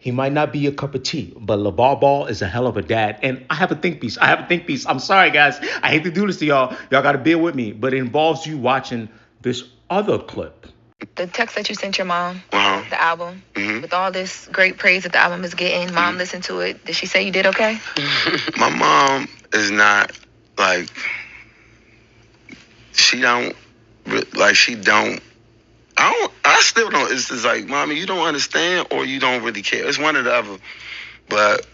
He might not be a cup of tea, but Lavar Ball is a hell of a dad. And I have a think piece. I'm sorry, guys. I hate to do this to y'all. Y'all got to bear with me. But it involves you watching this other clip. The text that you sent your mom, the album, with all this great praise that the album is getting, mom listened to it. Did she say you did okay? My mom is not like, I still don't, it's just like, mommy, you don't understand or you don't really care. It's one or the other. But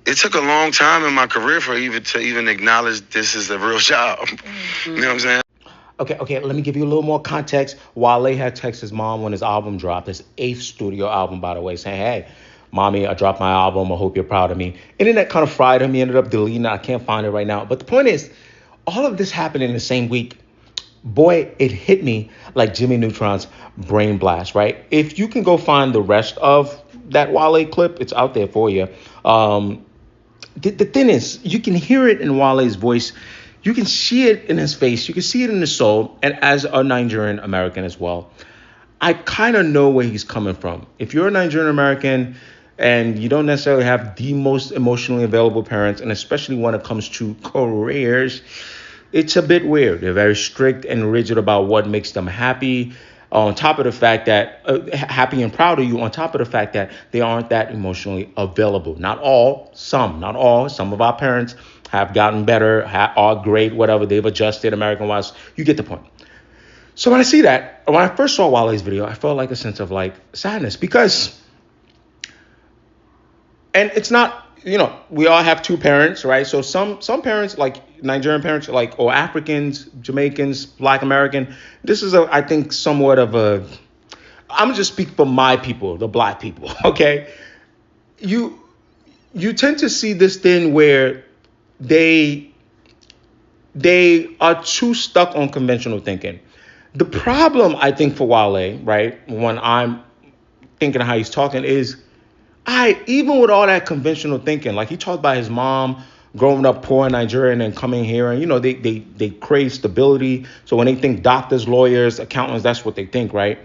it took a long time in my career for to even acknowledge this is a real job. You know what I'm saying? Okay, let me give you a little more context. Wale had texted his mom when his album dropped, his 8th studio album, by the way, saying, hey, mommy, I dropped my album. I hope you're proud of me. Internet kind of fried him. He ended up deleting it. I can't find it right now. But the point is, all of this happened in the same week. Boy, it hit me like Jimmy Neutron's brain blast, right? If you can go find the rest of that Wale clip, it's out there for you. The thing is, you can hear it in Wale's voice. You can see it in his face. You can see it in his soul. And as a Nigerian American as well, I kind of know where he's coming from. If you're a Nigerian American and you don't necessarily have the most emotionally available parents, and especially when it comes to careers, it's a bit weird. They're very strict and rigid about what makes them happy. On top of the fact that happy and proud of you, on top of the fact that they aren't that emotionally available. Not all. Some of our parents have gotten better, are great, whatever. They've adjusted American-wise. You get the point. So when I see that, when I first saw Wale's video, I felt like a sense of like sadness because, and it's not, we all have two parents, right? So some parents, like Nigerian parents, like, or Africans, Jamaicans, Black American, this is I think somewhat of I'm gonna just speak for my people, the Black people, okay? You tend to see this thing where they are too stuck on conventional thinking. The problem, I think, for Wale, right, when I'm thinking of how he's talking is, even with all that conventional thinking, like he talked about his mom growing up poor in Nigeria and then coming here, and they crave stability. So when they think doctors, lawyers, accountants, that's what they think, right?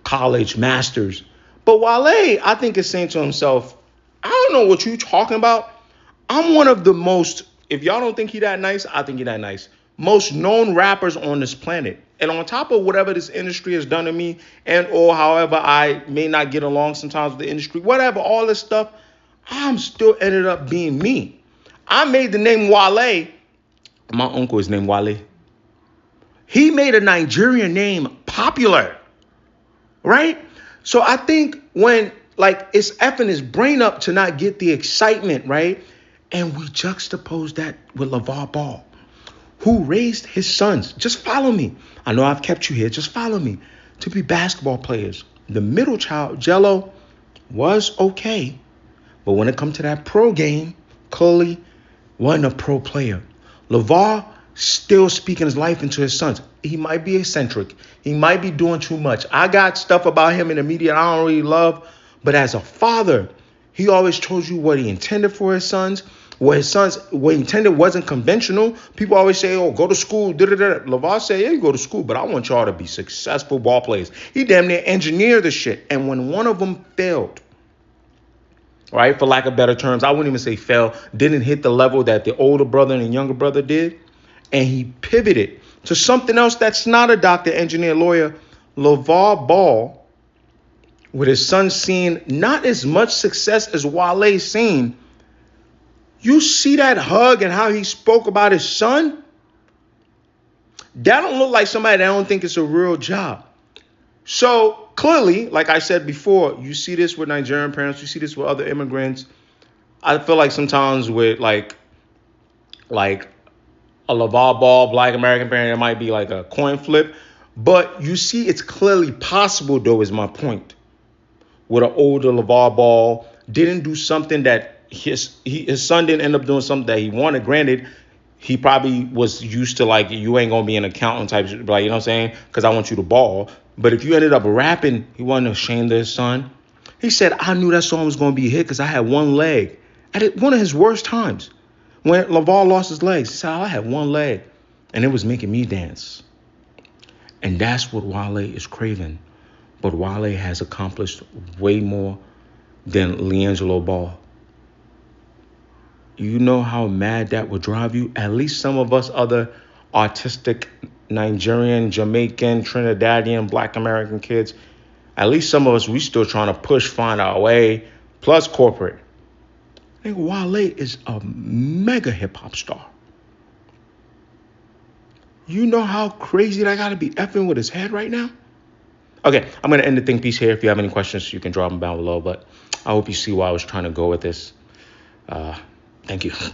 College, masters. But Wale, I think, is saying to himself, I don't know what you're talking about. I'm one of the most, if y'all don't think he that nice, I think he that nice, most known rappers on this planet. And on top of whatever this industry has done to me, and or however I may not get along sometimes with the industry, whatever, all this stuff, I'm still ended up being me. I made the name Wale. My uncle is named Wale. He made a Nigerian name popular, right? So I think when, like, it's effing his brain up to not get the excitement, right? And we juxtapose that with Lavar Ball, who raised his sons. Just follow me. I know I've kept you here. Just follow me. To be basketball players. The middle child, Jello, was okay. But when it comes to that pro game, clearly wasn't a pro player. Lavar still speaking his life into his sons. He might be eccentric. He might be doing too much. I got stuff about him in the media I don't really love. But as a father, he always told you what he intended for his sons. What he intended wasn't conventional. People always say, oh, go to school. Lavar said, yeah, you go to school, but I want y'all to be successful ball players. He damn near engineered the shit. And when one of them failed, right, for lack of better terms, I wouldn't even say fail, didn't hit the level that the older brother and the younger brother did, and he pivoted to something else that's not a doctor, engineer, lawyer, Lavar Ball, with his son seeing not as much success as Wale's seen. You see that hug and how he spoke about his son? That don't look like somebody that don't think it's a real job. So clearly, like I said before, you see this with Nigerian parents, you see this with other immigrants. I feel like sometimes with like a Lavar Ball, Black American parent, it might be like a coin flip. But you see it's clearly possible, though, is my point. With an older Lavar Ball, didn't do something that his son didn't end up doing something that he wanted. Granted, he probably was used to, like, you ain't going to be an accountant type shit, like, you know what I'm saying? Because I want you to ball. But if you ended up rapping, he wasn't ashamed of his son. He said, I knew that song was going to be a hit because I had one leg. At one of his worst times, when Lavar lost his legs, he said, I had one leg, and it was making me dance. And that's what Wale is craving. But Wale has accomplished way more than liangeloball. You know how mad that would drive you? At least some of us other artistic Nigerian, Jamaican, Trinidadian, Black American kids, at least some of us, we still trying to push, find our way, plus corporate. I think Wale is a mega hip hop star. You know how crazy that got to be effing with his head right now? Okay, I'm going to end the think piece here. If you have any questions, you can drop them down below. But I hope you see why I was trying to go with this. Thank you.